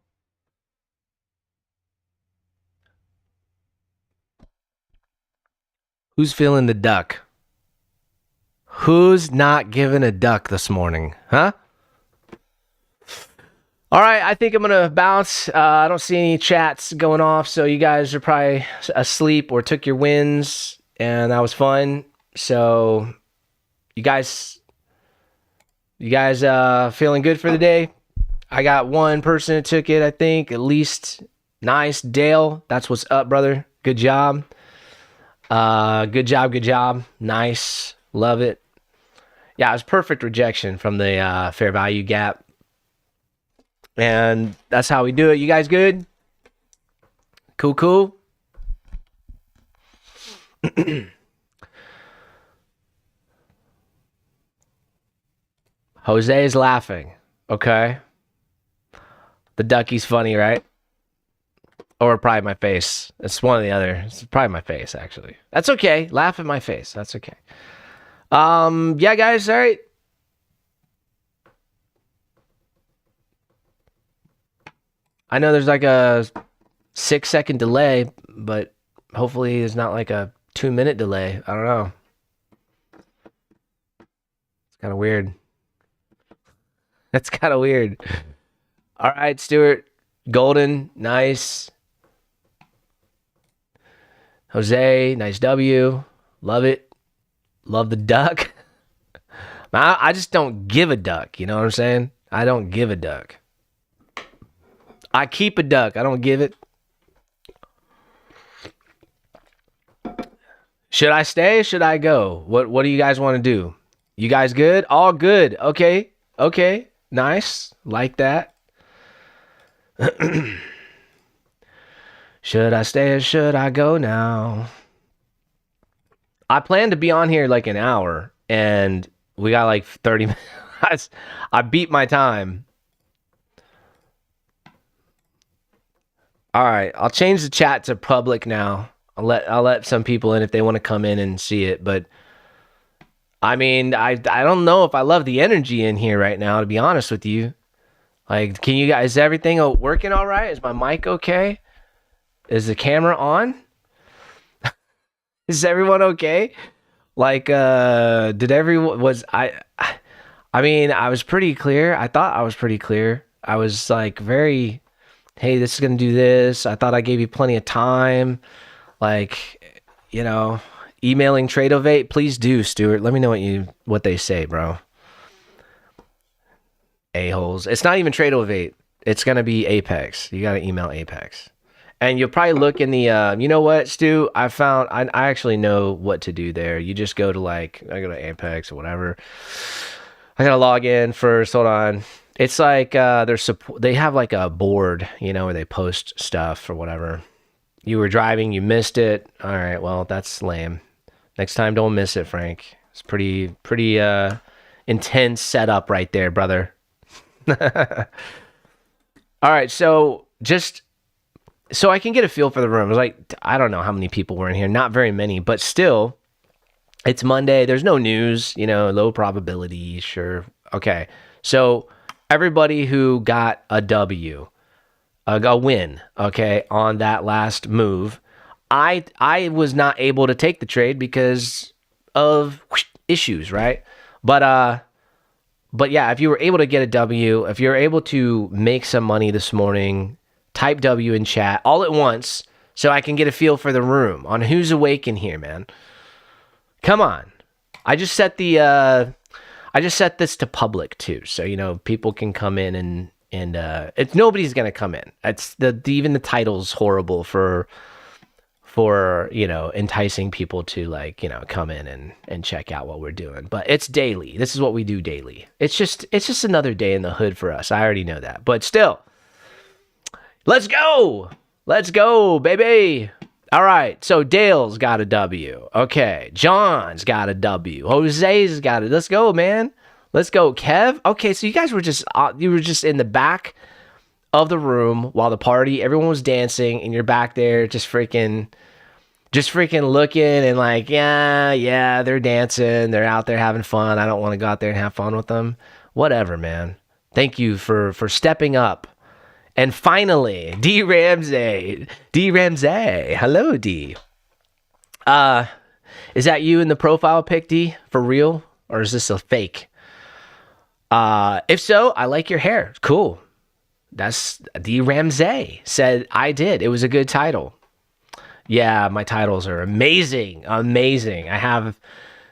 Who's feeling the duck? Who's not giving a duck this morning? Huh? All right, I think I'm going to bounce. I don't see any chats going off, so you guys are probably asleep or took your wins, and that was fun. So you guys feeling good for the day? I got one person that took it, I think, at least. Nice. Dale, that's what's up, brother. Good job. Good job. Nice. Love it. Yeah, it was perfect rejection from the fair value gap. And that's how we do it. You guys good? Cool. Jose is laughing. Okay. The ducky's funny, right? Or probably my face. It's one or the other. It's probably my face, actually. That's okay. Laugh at my face. That's okay. Yeah, guys. All right. I know there's like a 6-second delay, but hopefully there's not like a 2-minute delay. I don't know. It's kind of weird. That's kind of weird. All right, Stuart. Golden. Nice. Jose. Nice W. Love it. Love the duck. I just don't give a duck. You know what I'm saying? I don't give a duck. I keep a duck. I don't give it. Should I stay? Should I go? What do you guys want to do? You guys good? All good. Okay. Okay. Nice. Like that. Should I stay or should I go now? I plan to be on here like an hour, and we got like 30 minutes. I beat my time. All right, I'll change the chat to public now. I'll let some people in if they want to come in and see it, but I mean, I don't know if I love the energy in here right now, to be honest with you. Like, can you guys, is everything working all right? Is my mic okay? Is the camera on? Is everyone okay? Like, did everyone, I mean, I was pretty clear. I thought I was pretty clear. I was like very, hey, this is going to do this. I thought I gave you plenty of time. Like, you know, emailing Tradeovate, please do, Stuart. Let me know what they say, bro. A-holes. It's not even Tradeovate. It's going to be Apex. You got to email Apex. And you'll probably look in the, you know what, Stu? I actually know what to do there. You just go to I go to Apex or whatever. I got to log in first. Hold on. It's like they have like a board, you know, where they post stuff or whatever. You were driving, you missed it. All right, well, that's lame. Next time, don't miss it, Frank. It's pretty intense setup right there, brother. All right, so just so I can get a feel for the room. It was like, I don't know how many people were in here. Not very many, but still, it's Monday. There's no news, you know, low probability, sure. Okay, so everybody who got a W, a win, okay, on that last move, I was not able to take the trade because of issues, right? But yeah, if you were able to get a W, if you're able to make some money this morning, type W in chat all at once so I can get a feel for the room on who's awake in here, man. Come on. I just set this to public too, so you know people can come in and it's nobody's gonna come in. It's even the title's horrible for you know enticing people to like you know come in and check out what we're doing. But it's daily. This is what we do daily. It's just another day in the hood for us. I already know that, but still, let's go, baby. All right, so Dale's got a W. Okay, John's got a W. Jose's got it. Let's go, man. Let's go, Kev. Okay, so you guys were just in the back of the room while the party, everyone was dancing, and you're back there just freaking looking and like, yeah, they're dancing, they're out there having fun. I don't want to go out there and have fun with them. Whatever, man. Thank you for stepping up. And finally, D Ramsey. Hello, D. Is that you in the profile pic, D? For real? Or is this a fake? If so, I like your hair. Cool. That's D Ramsey said I did. It was a good title. Yeah, my titles are amazing. Amazing. I have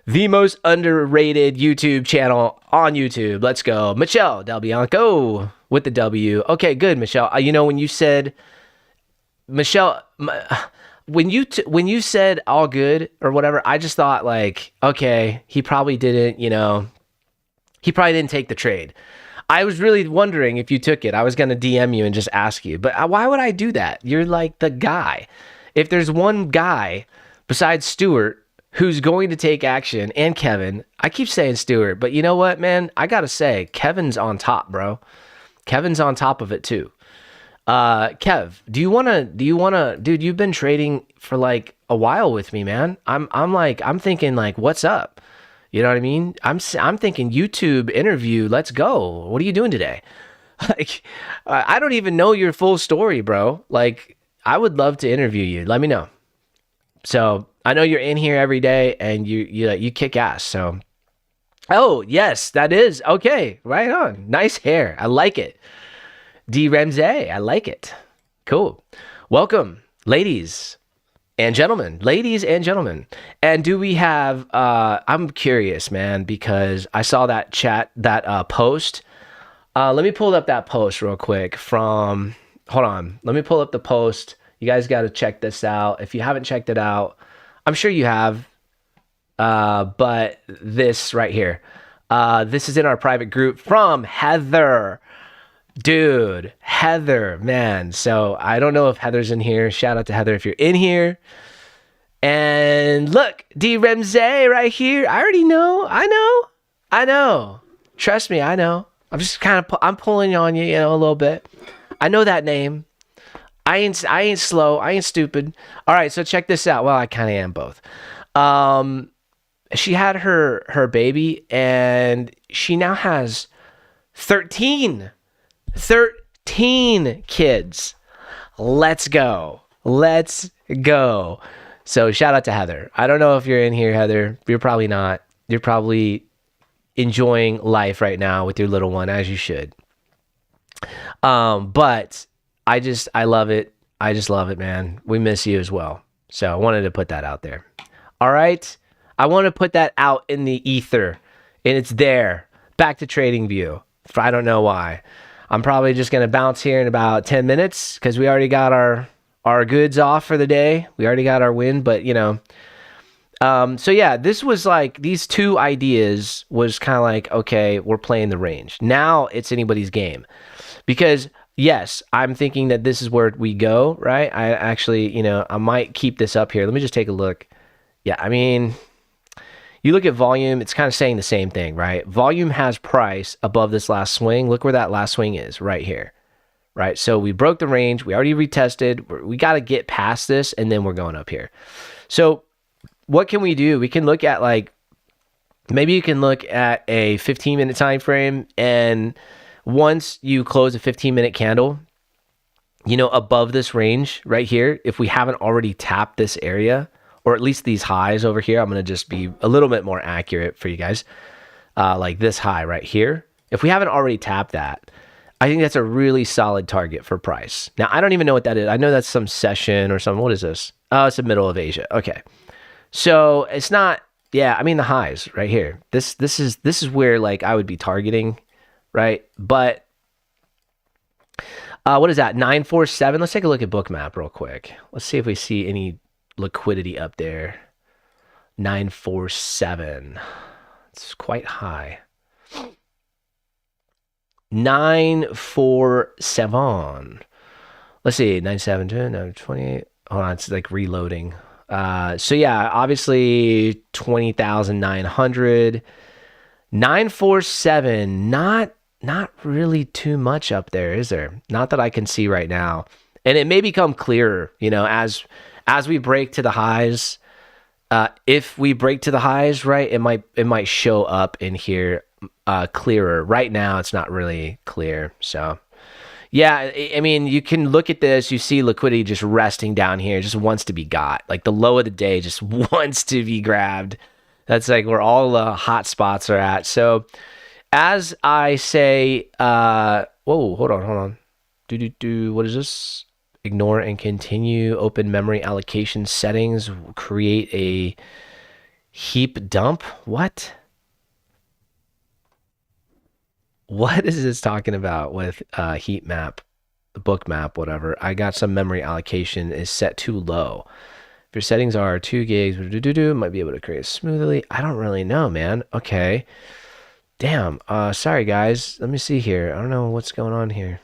the most underrated YouTube channel on YouTube. Let's go. Michelle Del Bianco with the W. Okay, good, Michelle. You know, when you said, Michelle, when you said all good or whatever, I just thought like, okay, he probably didn't take the trade. I was really wondering if you took it. I was going to DM you and just ask you, but why would I do that? You're like the guy. If there's one guy besides Stuart who's going to take action, and Kevin, I keep saying Stuart, but you know what, man? I got to say, Kevin's on top, bro. Kevin's on top of it too. Kev, do you want to, dude, you've been trading for like a while with me, man. I'm thinking like, what's up? You know what I mean? I'm thinking YouTube interview. Let's go. What are you doing today? Like, I don't even know your full story, bro. Like, I would love to interview you. Let me know. So I know you're in here every day and you kick ass. So, oh yes, that is okay. Right on. Nice hair. I like it. D Ramsey. I like it. Cool. Welcome, ladies. and gentlemen, ladies and gentlemen. And do we have, I'm curious, man, because I saw that post. Let me pull up that post real quick hold on. Let me pull up the post. You guys got to check this out. If you haven't checked it out, I'm sure you have. But this right here, this is in our private group from Heather. Dude, Heather, man. So I don't know if Heather's in here. Shout out to Heather if you're in here. And look, D Ramsey right here. I already know. I know. Trust me, I know. I'm just I'm pulling on you, a little bit. I know that name. I ain't slow. I ain't stupid. All right, so check this out. Well, I kind of am both. She had her baby, and she now has 13 kids. Let's go. So shout out to Heather. I don't know if you're in here, Heather. You're probably not. You're probably enjoying life right now with your little one, as you should. But I love it. I just love it, man. We miss you as well. So I wanted to put that out there. All right. I want to put that out in the ether, and it's there. Back to TradingView. I don't know why. I'm probably just going to bounce here in about 10 minutes because we already got our goods off for the day. We already got our win, but so yeah, this was like, these two ideas was kind of like, okay, we're playing the range. Now it's anybody's game because yes, I'm thinking that this is where we go, right? I actually, I might keep this up here. Let me just take a look. Yeah, I mean, you look at volume, it's kind of saying the same thing, right? Volume has price above this last swing. Look where that last swing is, right here, right? So we broke the range. We already retested. We got to get past this, and then we're going up here. So what can we do? We can look at maybe you can look at a 15-minute time frame, and once you close a 15-minute candle, above this range right here, if we haven't already tapped this area, or at least these highs over here, I'm going to just be a little bit more accurate for you guys. Like this high right here. If we haven't already tapped that, I think that's a really solid target for price. Now, I don't even know what that is. I know that's some session or something. What is this? Oh, it's the middle of Asia. Okay. So it's not, yeah, I mean the highs right here. This is where I would be targeting, right? But what is that? 947. Let's take a look at Bookmap real quick. Let's see if we see any liquidity up there. 947. It's quite high. 947. Let's see. 972, 928. Hold on, it's reloading. So yeah, obviously 20,900. 947. Not really too much up there, is there? Not that I can see right now. And it may become clearer, as we break to the highs. If we break to the highs, right, it might show up in here clearer. Right now, it's not really clear. So, yeah, I mean, you can look at this. You see liquidity just resting down here, just wants to be got. The low of the day just wants to be grabbed. That's where all the hot spots are at. So, as I say, whoa, hold on. What is this? Ignore and continue. Open memory allocation settings. Create a heap dump. What is this talking about with heat map, book map, whatever? I got some memory allocation is set too low. If your settings are 2 gigs, might be able to create smoothly. I don't really know, man. Okay. Damn. Sorry, guys. Let me see here. I don't know what's going on here.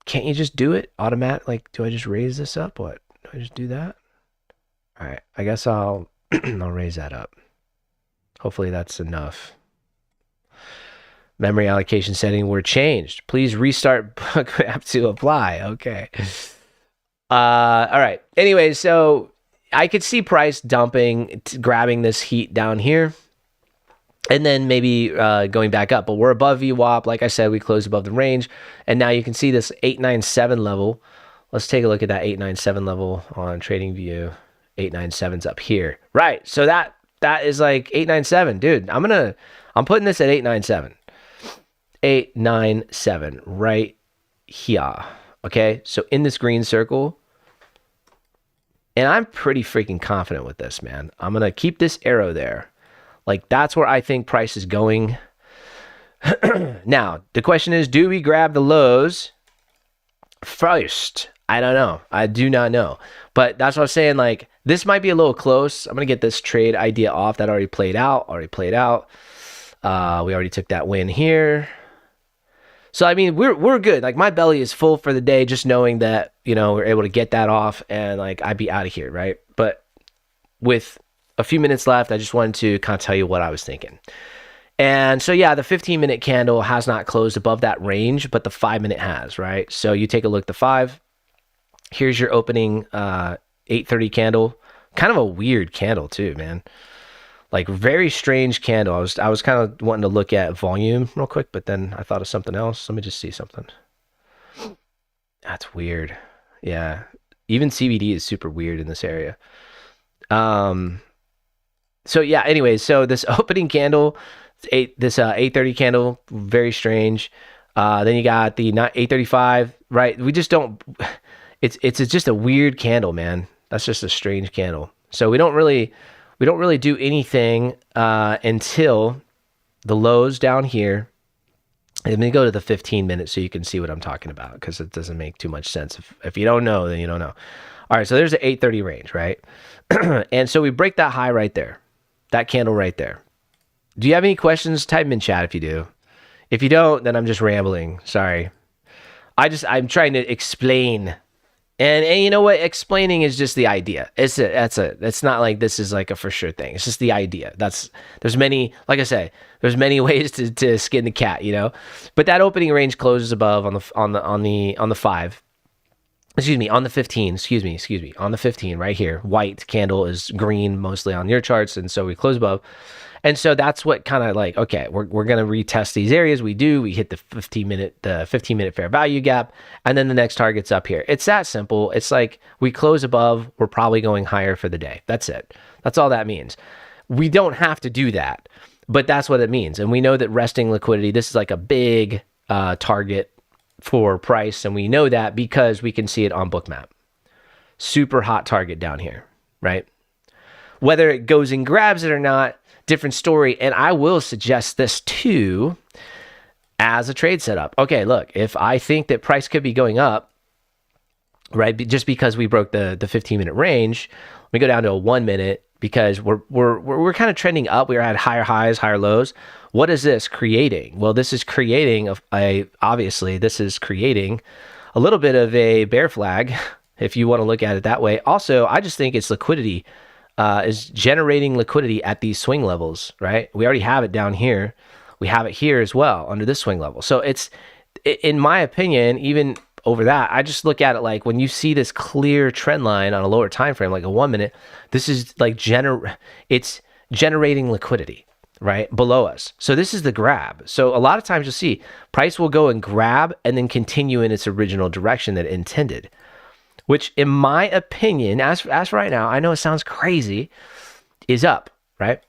Can't you just do it automatic? Do I just raise this up? What? Do I just do that? All right. I guess I'll raise that up. Hopefully that's enough. Memory allocation setting were changed. Please restart book app to apply. Okay. All right. Anyway, so I could see price dumping, grabbing this heat down here, and then maybe going back up. But we're above VWAP. Like I said, we closed above the range. And now you can see this 897 level. Let's take a look at that 897 level on TradingView. 897's up here. Right. So that is 897. Dude, I'm putting this at 897. 897 right here. Okay. So in this green circle, And I'm pretty freaking confident with this, man. I'm going to keep this arrow there. Like, that's where I think price is going. Now, the question is, do we grab the lows first? I don't know. I do not know. But that's what I was saying. Like, this might be a little close. I'm going to get this trade idea off. That already played out. We already took that win here. So, I mean, we're good. Like, my belly is full for the day just knowing that, you know, we're able to get that off and, like, I'd be out of here, right? But with a few minutes left, I just wanted to kind of tell you what I was thinking. And so, yeah, the 15-minute candle has not closed above that range, but the 5-minute has, right? So you take a look at the 5. Here's your opening 8:30 candle. Kind of a weird candle too, man. Like, very strange candle. I was kind of wanting to look at volume real quick, but then I thought of something else. Let me just see something. That's weird. Yeah. Even CBD is super weird in this area. So yeah, anyways, so this opening candle, this 8:30 candle, very strange. Then you got the 8:35, right? We just don't, it's just a weird candle, man. That's just a strange candle. So we don't really do anything until the lows down here. Let me go to the 15 minutes so you can see what I'm talking about, because it doesn't make too much sense. If you don't know, then you don't know. All right, so there's the 8:30 range, right? And so we break that high right there, that candle right there. Do you have any questions? Type them in chat if you do. If you don't, then I'm just rambling. Sorry. I'm trying to explain. And you know what? Explaining is just the idea. It's not like this is like a for sure thing. It's just the idea. There's many, like I say, there's many ways to skin the cat, you know. But that opening range closes above on the 5. Excuse me, on the 15. Excuse me, on the 15 right here. White candle is green mostly on your charts, and so we close above. And so that's what kind of like, okay, we're going to retest these areas. We hit the 15-minute fair value gap, and then the next target's up here. It's that simple. It's like we close above, we're probably going higher for the day. That's it. That's all that means. We don't have to do that, but that's what it means. And we know that resting liquidity, this is like a big target for price, and we know that because we can see it on Bookmap. Super hot target down here, right? Whether it goes and grabs it or not, different story. And I will suggest this too as a trade setup. Okay, look, if I think that price could be going up, right, just because we broke the 15-minute range, let me go down to a 1 minute, because we're kind of trending up. We're at higher highs, higher lows. What is this creating? Well, this is creating obviously this is creating a little bit of a bear flag, if you want to look at it that way. Also, I just think it's liquidity. Is generating liquidity at these swing levels, right? We already have it down here. We have it here as well under this swing level. So it's, in my opinion, even over that, I just look at it like when you see this clear trend line on a lower time frame, like a 1 minute, this is like it's generating liquidity, right, below us. So this is the grab. So a lot of times you'll see price will go and grab and then continue in its original direction that it intended, which in my opinion, as right now, I know it sounds crazy, is up, right?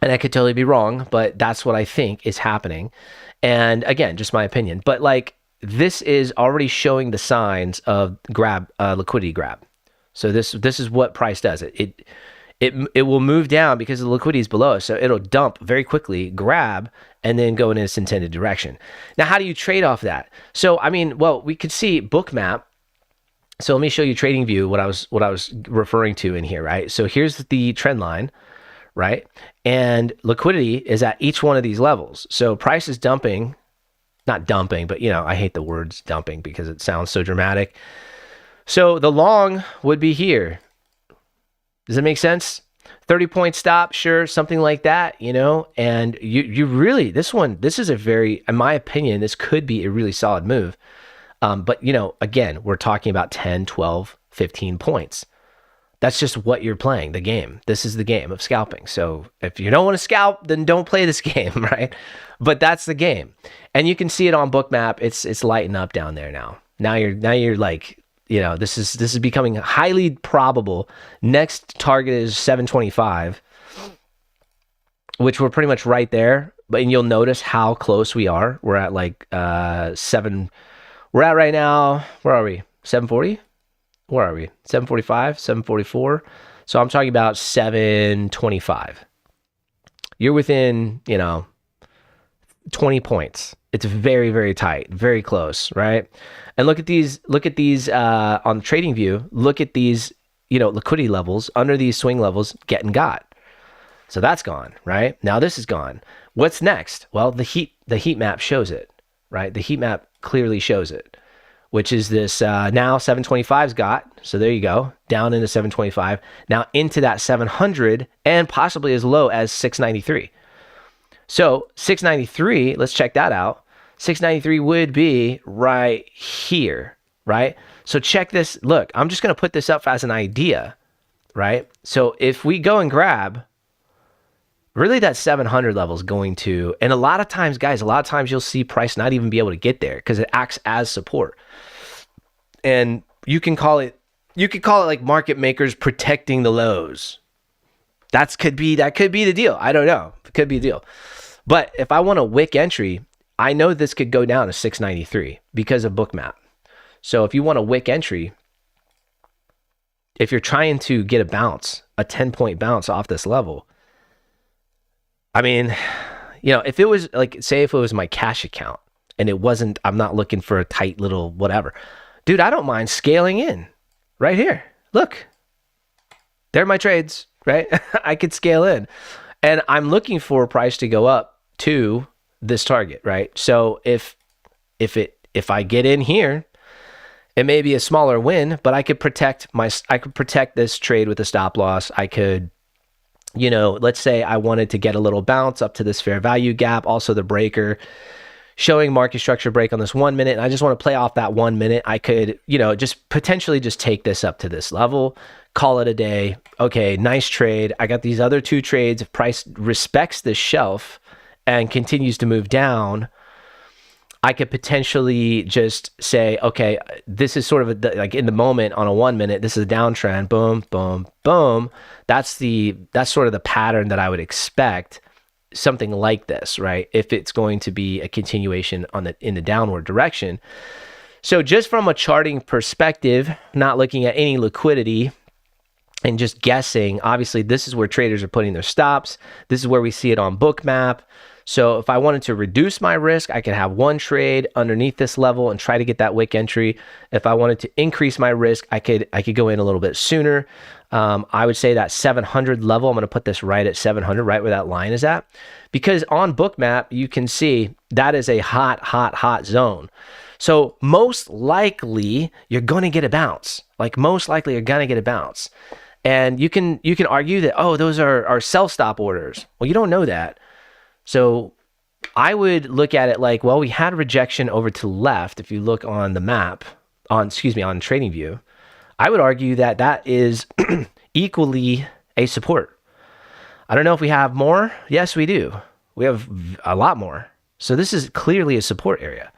And I could totally be wrong, but that's what I think is happening. And again, just my opinion. But like, this is already showing the signs of liquidity grab. So this is what price does. It will move down because the liquidity is below us. So it'll dump very quickly, grab, and then go in its intended direction. Now, how do you trade off that? So, I mean, well, we could see Bookmap. So let me show you TradingView, what I was referring to in here, right? So here's the trend line, right? And liquidity is at each one of these levels. So price is dumping, not dumping, but you know, I hate the words dumping because it sounds so dramatic. So the long would be here. Does that make sense? 30-point stop, sure, something like that, you know? And you really, this is a very, in my opinion, this could be a really solid move. But, you know, again, we're talking about 10, 12, 15 points. That's just what you're playing, the game. This is the game of scalping. So if you don't want to scalp, then don't play this game, right? But that's the game. And you can see it on Bookmap. It's lighting up down there now. Now you're like, you know, this is becoming highly probable. Next target is 725, which we're pretty much right there. But you'll notice how close we are. We're at like 7. We're at right now, where are we? 740? where are we? 745, 744. So I'm talking about 725. You're within, 20 points. It's very, very tight, very close, right? And look at these on trading view, look at these, liquidity levels under these swing levels getting got. So that's gone, right? Now this is gone. What's next? Well, the heat map shows it, right? The heat map clearly shows it, which is this now 725's got. So there you go, down into 725, now into that 700 and possibly as low as 693. So 693, let's check that out. 693 would be right here, right? So check this. Look, I'm just going to put this up as an idea, right? So if we go and grab, really that 700 level is going to, and a lot of times, guys, you'll see price not even be able to get there because it acts as support. And you can call it like market makers protecting the lows. That could be the deal. I don't know. It could be the deal. But if I want a wick entry, I know this could go down to 693 because of bookmap. So if you want a wick entry, if you're trying to get a bounce, a 10-point bounce off this level, I mean, if it was like, say if it was my cash account and it wasn't, I'm not looking for a tight little whatever. Dude, I don't mind scaling in right here. Look, there are my trades, right? I could scale in and I'm looking for a price to go up to this target, right? So if I get in here, it may be a smaller win, but I could protect this trade with a stop loss. I could, let's say I wanted to get a little bounce up to this fair value gap, also the breaker showing market structure break on this 1 minute. And I just want to play off that 1 minute. I could, just potentially just take this up to this level, call it a day. Okay, nice trade. I got these other two trades. If price respects this shelf and continues to move down, I could potentially just say, okay, this is sort of like in the moment on a 1 minute, this is a downtrend, boom, boom, boom. That's sort of the pattern that I would expect, something like this, right? If it's going to be a continuation in the downward direction. So just from a charting perspective, not looking at any liquidity and just guessing, obviously this is where traders are putting their stops. This is where we see it on bookmap. So if I wanted to reduce my risk, I could have one trade underneath this level and try to get that wick entry. If I wanted to increase my risk, I could go in a little bit sooner. I would say that 700 level, I'm going to put this right at 700, right where that line is at, because on bookmap, you can see that is a hot zone. So most likely you're going to get a bounce. Like most likely you're going to get a bounce. And you can argue that, oh, those are sell stop orders. Well, you don't know that. So I would look at it like, well, we had rejection over to the left. If you look on the map, on trading view, I would argue that that is equally a support. I don't know if we have more. Yes, we do. We have a lot more. So this is clearly a support area.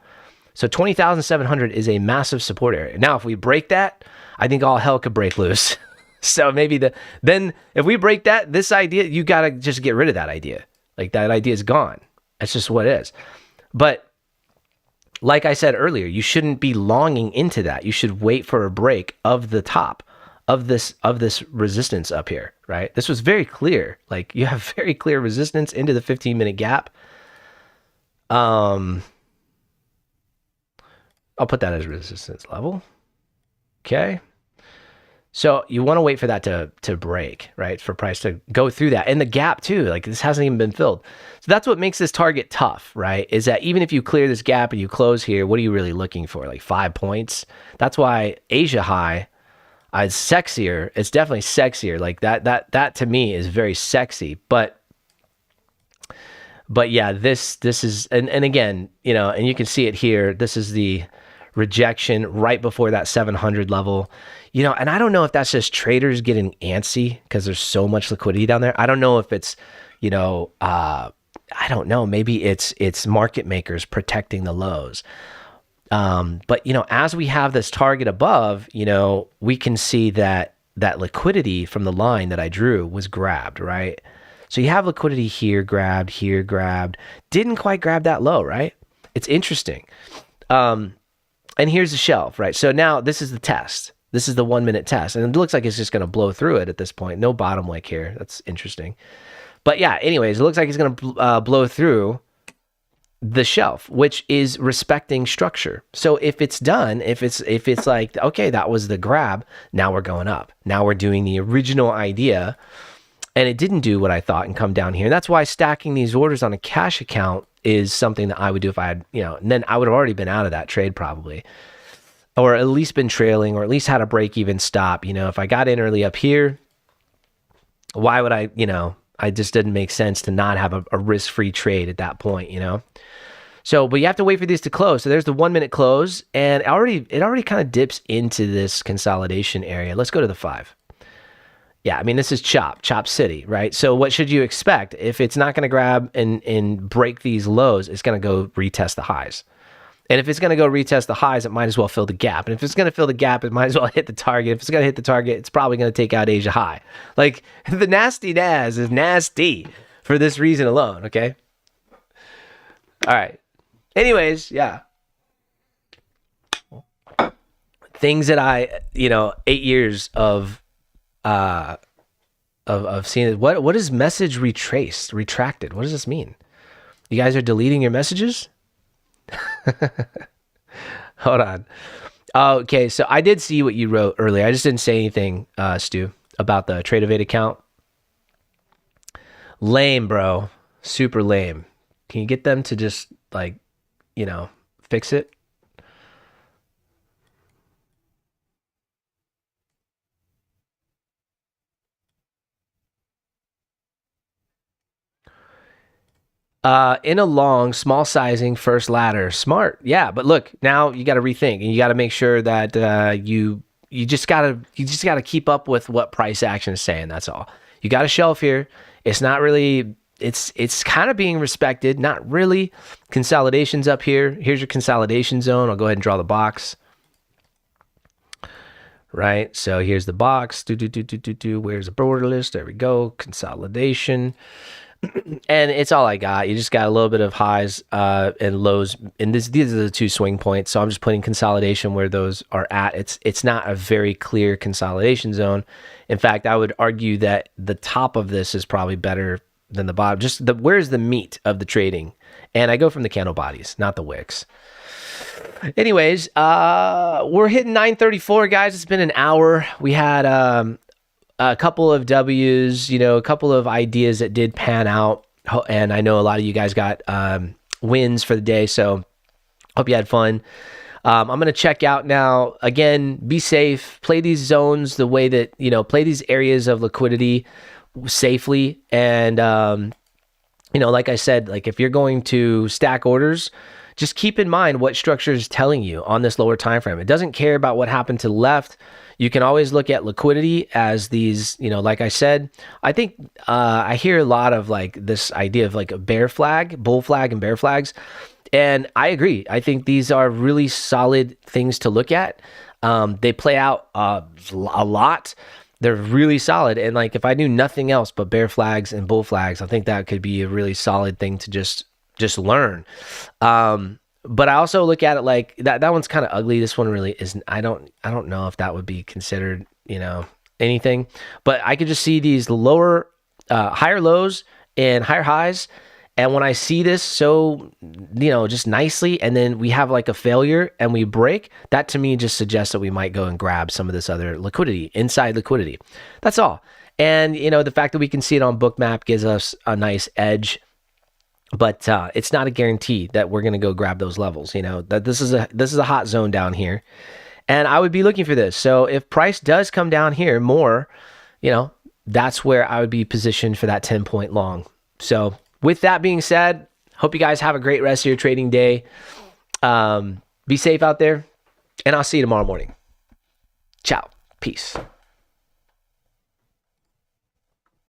So 20,700 is a massive support area. Now, if we break that, I think all hell could break loose. So maybe then if we break that, this idea, you got to just get rid of that idea. Like that idea is gone. That's just what it is. But like I said earlier, you shouldn't be longing into that. You should wait for a break of the top of this resistance up here, right? This was very clear. Like you have very clear resistance into the 15-minute gap. I'll put that as resistance level. Okay. So you want to wait for that to break, right? For price to go through that. And the gap too, like this hasn't even been filled. So that's what makes this target tough, right? Is that even if you clear this gap and you close here, what are you really looking for? Like 5 points? That's why Asia high is sexier. It's definitely sexier. Like that to me is very sexy. But yeah, this is, and again, and you can see it here. This is the rejection right before that 700 level. And I don't know if that's just traders getting antsy because there's so much liquidity down there. I don't know if it's, I don't know. Maybe it's market makers protecting the lows. But as we have this target above, we can see that liquidity from the line that I drew was grabbed, right? So you have liquidity here grabbed, didn't quite grab that low, right? It's interesting. And here's the shelf, right? So now this is the test. This is the 1 minute test. And it looks like it's just going to blow through it at this point. No bottom wick here. That's interesting. But yeah, anyways, it looks like it's going to blow through the shelf, which is respecting structure. So if it's done, if it's like, okay, that was the grab, now we're going up. Now we're doing the original idea, and it didn't do what I thought and come down here. And that's why stacking these orders on a cash account is something that I would do if I had, and then I would have already been out of that trade probably, or at least been trailing, or at least had a break even stop. If I got in early up here, why would I, I just didn't make sense to not have a risk-free trade at that point, So, but you have to wait for these to close. So there's the 1 minute close, and it already kind of dips into this consolidation area. Let's go to the 5. Yeah, I mean, this is chop city, right? So what should you expect? If it's not going to grab and break these lows, it's going to go retest the highs. And if it's going to go retest the highs, it might as well fill the gap. And if it's going to fill the gap, it might as well hit the target. If it's going to hit the target, it's probably going to take out Asia high. Like, the nasty Nas is nasty for this reason alone, okay? All right. Anyways, yeah. Things that I, 8 years of seeing. What is message retracted? What does this mean? You guys are deleting your messages? Hold on. Okay, so I did see what you wrote earlier. I just didn't say anything, Stu, about the Tradeovate account. Lame, bro. Super lame. Can you get them to just fix it? In a long, small sizing, first ladder. Smart. Yeah, but look, now you got to rethink, and you got to make sure that you just gotta keep up with what price action is saying. That's all. You got a shelf here. It's not really, it's kind of being respected. Not really. Consolidations up here. Here's your consolidation zone. I'll go ahead and draw the box. Right. So here's the box. Where's the border list? There we go. Consolidation. And it's all I got. You just got a little bit of highs and lows, and these are the two swing points. So I'm just putting consolidation where those are at. It's not a very clear consolidation zone. In fact, I would argue that the top of this is probably better than the bottom. Just where's the meat of the trading? And I go from the candle bodies, not the wicks. Anyways, we're hitting 9:34, guys. It's been an hour. We had a couple of W's, a couple of ideas that did pan out. And I know a lot of you guys got wins for the day. So hope you had fun. I'm going to check out now. Again, be safe. Play these zones the way that, play these areas of liquidity safely. And, like I said, like if you're going to stack orders, just keep in mind what structure is telling you on this lower time frame. It doesn't care about what happened to the left. You can always look at liquidity as these, like I said. I think I hear a lot of like this idea of like a bear flag, bull flag and bear flags. And I agree. I think these are really solid things to look at. They play out a lot. They're really solid. And like if I knew nothing else but bear flags and bull flags, I think that could be a really solid thing to just learn. But I also look at it like that one's kind of ugly. This one really isn't. I don't know if that would be considered, anything, but I could just see these higher lows and higher highs. And when I see this so, just nicely, and then we have like a failure and we break, that to me just suggests that we might go and grab some of this other liquidity, inside liquidity. That's all. And, the fact that we can see it on Bookmap gives us a nice edge. But it's not a guarantee that we're going to go grab those levels, that this is a hot zone down here. And I would be looking for this. So if price does come down here more, that's where I would be positioned for that 10-point long. So with that being said, hope you guys have a great rest of your trading day. Be safe out there, and I'll see you tomorrow morning. Ciao. Peace.